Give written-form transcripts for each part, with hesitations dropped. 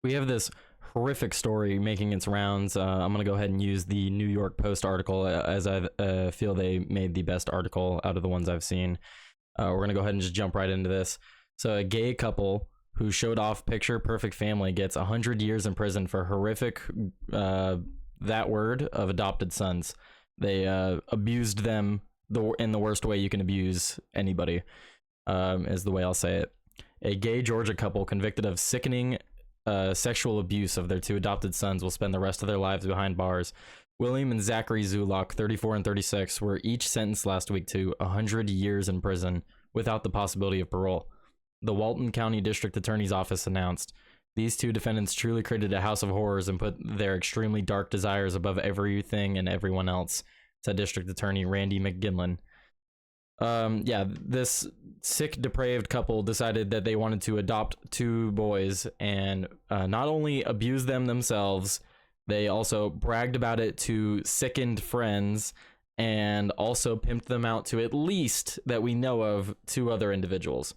We have this horrific story making its rounds. I'm going to go ahead and use the New York Post article as I feel they made the best article out of the ones I've seen. We're going to go ahead and just jump right into this. So a gay couple who showed off picture perfect family gets 100 years in prison for horrific, that word, of adopted sons. They abused them in the worst way you can abuse anybody, is the way I'll say it. A gay Georgia couple convicted of sickening sexual abuse of their two adopted sons will spend the rest of their lives behind bars. William and Zachary Zulak, 34 and 36, were each sentenced last week to 100 years in prison without the possibility of parole. The Walton County District Attorney's Office announced, "These two defendants truly created a house of horrors and put their extremely dark desires above everything and everyone else," said District Attorney Randy McGinley. This sick, depraved couple decided that they wanted to adopt two boys and not only abuse them themselves, they also bragged about it to sickened friends and also pimped them out to, at least that we know of, two other individuals.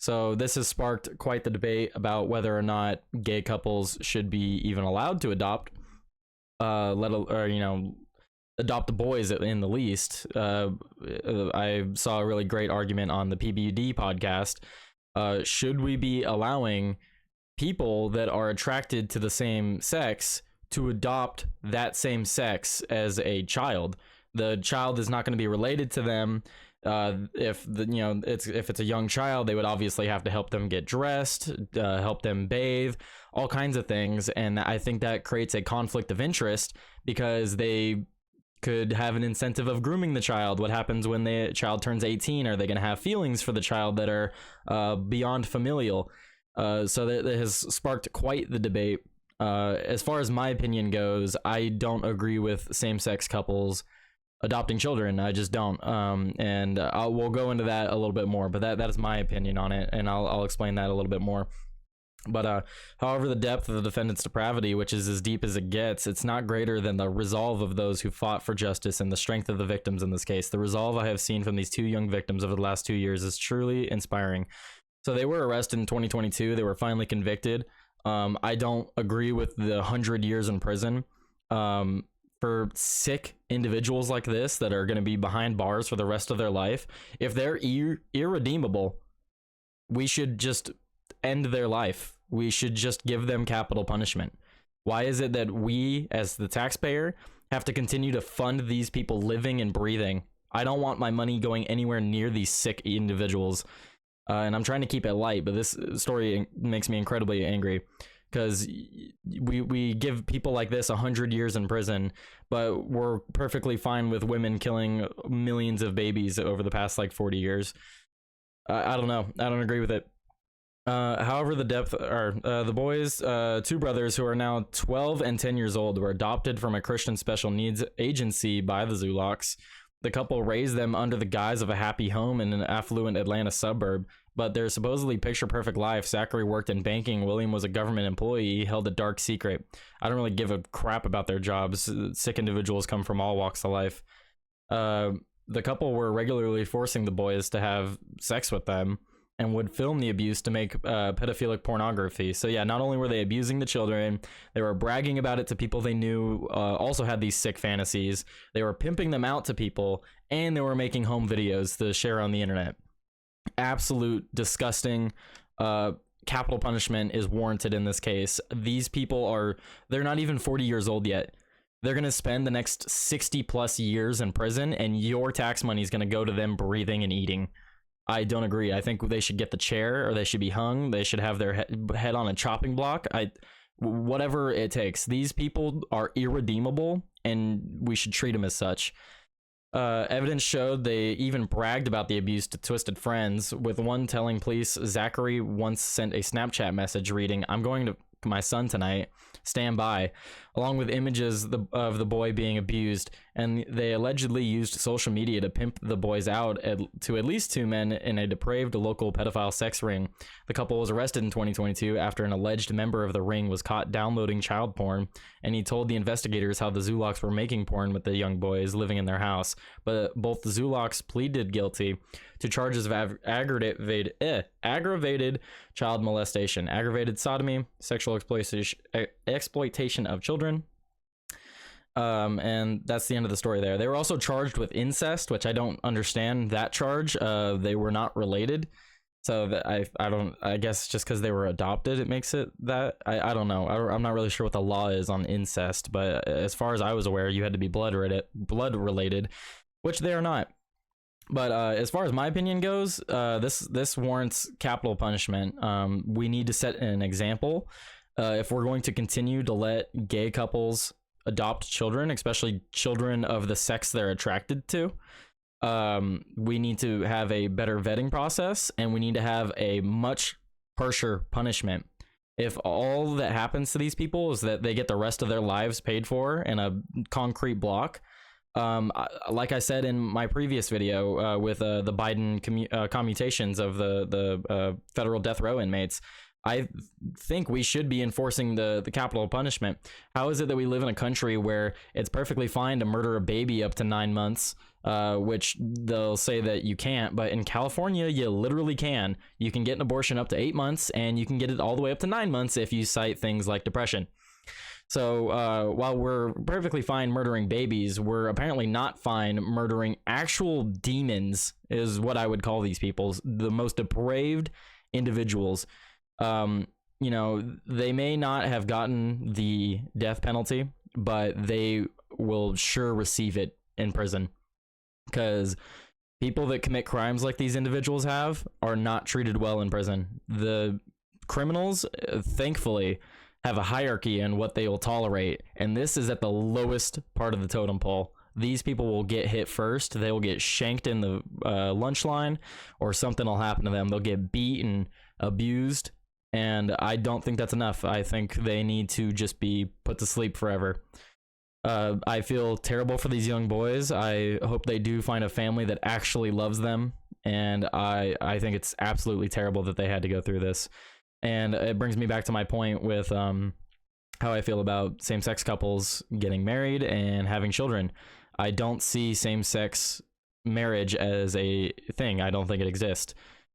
So this has sparked quite the debate about whether or not gay couples should be even allowed to adopt, adopt the boys in the least. I saw a really great argument on the PBUD podcast. Should we be allowing people that are attracted to the same sex to adopt that same sex as a child? The child is not going to be related to them. If it's a young child, they would obviously have to help them get dressed, help them bathe, all kinds of things. And I think that creates a conflict of interest because they could have an incentive of grooming the child. What happens when the child turns 18? Are they going to have feelings for the child that are beyond familial? So that has sparked quite the debate. As far as my opinion goes, I don't agree with same-sex couples adopting children. I just don't. We'll go into that a little bit more, but that is my opinion on it, and I'll explain that a little bit more. But however, the depth of the defendant's depravity, which is as deep as it gets, it's not greater than the resolve of those who fought for justice and the strength of the victims in this case. The resolve I have seen from these two young victims over the last 2 years is truly inspiring. So they were arrested in 2022. They were finally convicted. I don't agree with the 100 years in prison. For sick individuals like this that are going to be behind bars for the rest of their life, if they're irredeemable, we should just end their life. We should just give them capital punishment. Why is it that we, as the taxpayer, have to continue to fund these people living and breathing? I don't want my money going anywhere near these sick individuals. And I'm trying to keep it light, but this story makes me incredibly angry. Because we give people like this 100 years in prison, but we're perfectly fine with women killing millions of babies over the past 40 years. I don't know. I don't agree with it. However, the depth are the boys, two brothers who are now 12 and 10 years old, were adopted from a Christian special needs agency by the Zulaks. The couple raised them under the guise of a happy home in an affluent Atlanta suburb, but their supposedly picture-perfect life. Zachary worked in banking, William was a government employee, held a dark secret. I don't really give a crap about their jobs. Sick individuals come from all walks of life. The couple were regularly forcing the boys to have sex with them and would film the abuse to make pedophilic pornography. So yeah, not only were they abusing the children, they were bragging about it to people they knew, also had these sick fantasies. They were pimping them out to people, and they were making home videos to share on the internet. Absolute disgusting. Capital punishment is warranted in this case. These people they're not even 40 years old yet. They're going to spend the next 60 plus years in prison, and your tax money is going to go to them breathing and eating. I don't agree. I think they should get the chair, or they should be hung. They should have their head on a chopping block. Whatever it takes. These people are irredeemable, and we should treat them as such. Evidence showed they even bragged about the abuse to twisted friends, with one telling police Zachary once sent a Snapchat message reading, "I'm going to my son tonight, stand by," along with images of the boy being abused. And they allegedly used social media to pimp the boys out to at least two men in a depraved local pedophile sex ring. The couple was arrested in 2022 after an alleged member of the ring was caught downloading child porn, and he told the investigators how the Zulaks were making porn with the young boys living in their house. But both the Zulaks pleaded guilty to charges of aggravated child molestation, aggravated sodomy, sexual exploitation of children. And that's the end of the story there. They were also charged with incest, which I don't understand that charge. They were not related. So that I guess just because they were adopted, it makes it that. I don't know. I'm not really sure what the law is on incest, but as far as I was aware, you had to be blood related, which they are not. But as far as my opinion goes, this warrants capital punishment. We need to set an example if we're going to continue to let gay couples adopt children, especially children of the sex they're attracted to. We need to have a better vetting process, and we need to have a much harsher punishment. If all that happens to these people is that they get the rest of their lives paid for in a concrete block, like I said in my previous video with the Biden commutations of the federal death row inmates, I think we should be enforcing the capital punishment. How is it that we live in a country where it's perfectly fine to murder a baby up to 9 months, which they'll say that you can't, but in California, you literally can. You can get an abortion up to 8 months, and you can get it all the way up to 9 months if you cite things like depression. So while we're perfectly fine murdering babies, we're apparently not fine murdering actual demons, is what I would call these people, the most depraved individuals. You know, they may not have gotten the death penalty, but they will sure receive it in prison, because people that commit crimes like these individuals are not treated well in prison. The criminals, thankfully, have a hierarchy in what they will tolerate, and this is at the lowest part of the totem pole. These people will get hit first. They will get shanked in the lunch line, or something will happen to them. They'll get beat and abused, and I don't think that's enough. I think they need to just be put to sleep forever. I feel terrible for these young boys. I hope they do find a family that actually loves them, and I think it's absolutely terrible that they had to go through this. And it brings me back to my point with how I feel about same-sex couples getting married and having children. I don't see same-sex marriage as a thing. I don't think it exists.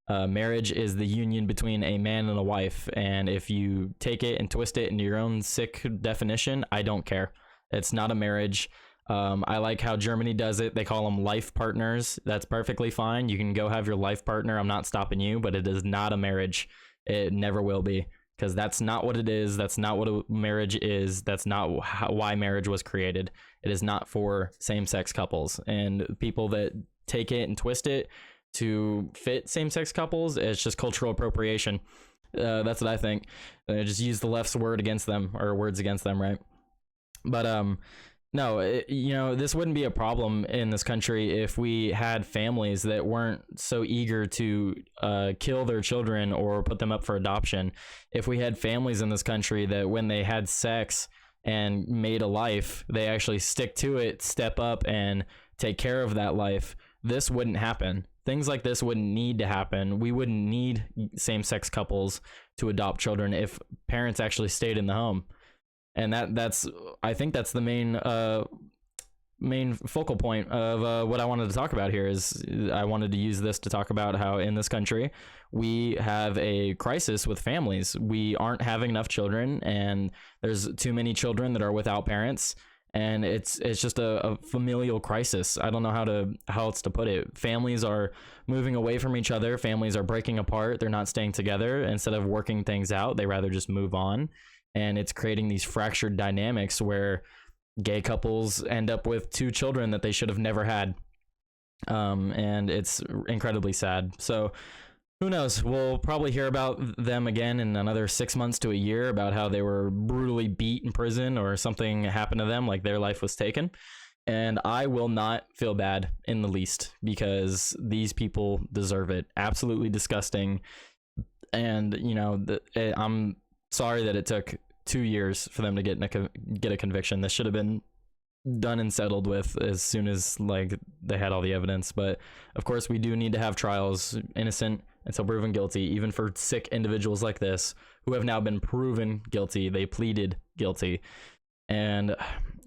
Marriage is the union between a man and a wife, and if you take it and twist it into your own sick definition, I don't care. It's not a marriage. I like how Germany does it. They call them life partners. That's perfectly fine. You can go have your life partner. I'm not stopping you, but it is not a marriage. It never will be, because that's not what it is. That's not what a marriage is. That's not why marriage was created. It is not for same-sex couples, and people that take it and twist it to fit same-sex couples, it's just cultural appropriation. That's what I think. Just use the left's word against them, or words against them, right? But no, this wouldn't be a problem in this country if we had families that weren't so eager to kill their children or put them up for adoption. If we had families in this country that when they had sex and made a life, they actually stick to it, step up, and take care of that life, this wouldn't happen. Things like this wouldn't need to happen. We wouldn't need same-sex couples to adopt children if parents actually stayed in the home. And that's I think that's the main focal point of what I wanted to talk about here. Is I wanted to use this to talk about how in this country we have a crisis with families. We aren't having enough children, and there's too many children that are without parents, and it's just a familial crisis. I don't know how else to put it. Families are moving away from each other. Families are breaking apart. They're not staying together. Instead of working things out, they rather just move on. And it's creating these fractured dynamics where gay couples end up with 2 children that they should have never had. And it's incredibly sad. So who knows? We'll probably hear about them again in another 6 months to a year about how they were brutally beat in prison or something happened to them, like their life was taken. And I will not feel bad in the least, because these people deserve it. Absolutely disgusting. And, I'm sorry that it took 2 years for them to get a conviction. This should have been done and settled with as soon as they had all the evidence. But of course, we do need to have trials, innocent until proven guilty, even for sick individuals like this who have now been proven guilty. They pleaded guilty. And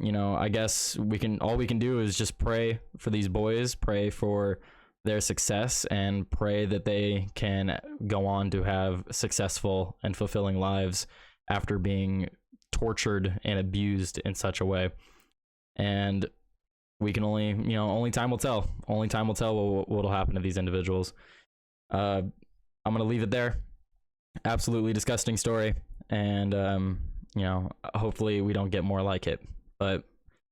I guess all we can do is just pray for these boys, pray for their success and pray that they can go on to have successful and fulfilling lives after being tortured and abused in such a way. And we can only, only time will tell. Only time will tell what'll happen to these individuals. I'm gonna leave it there. Absolutely disgusting story, and hopefully we don't get more like it. But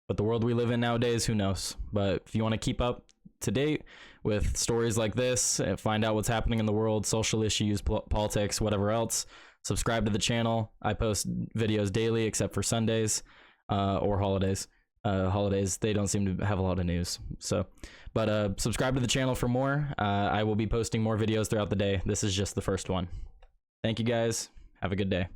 the world we live in nowadays, who knows? But if you want to keep up to date with stories like this, and find out what's happening in the world, social issues, politics, whatever else, subscribe to the channel. I post videos daily except for Sundays or holidays. Holidays, they don't seem to have a lot of news. So, but subscribe to the channel for more. I will be posting more videos throughout the day. This is just the first one. Thank you guys. Have a good day.